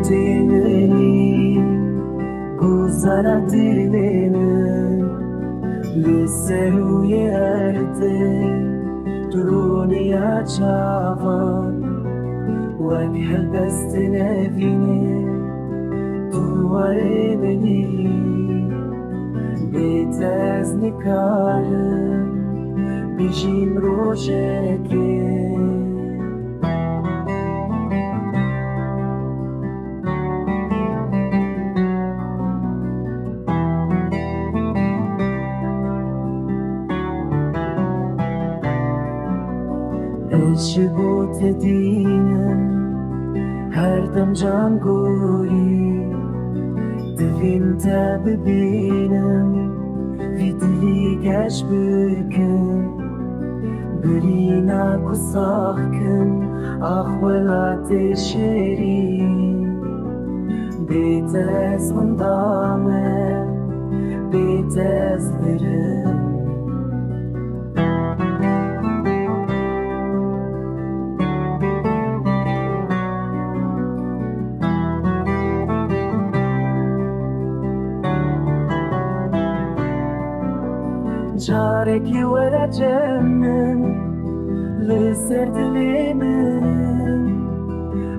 Temeli gozara dilenen Lisseru yerde Durunia çavan Vek destine vini Duvare beni Betez nikarım Bijim rojeke Eşibot edinem Her dem can gori Divim te bibinem Vidili geç büken Birina kusahken Ahvelat şerin Betez mındame Betez verim Careki vereceğim Leser dilimin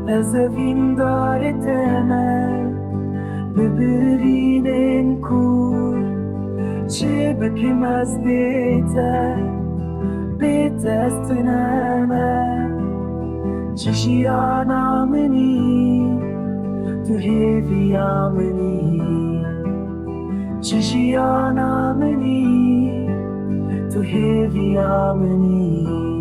Ezevin dar etemem Bibirinin kur Çibikmez biter Bitez tünemem Çişiyana meni Tüheviya meni Çişiyana meni To heavy harmony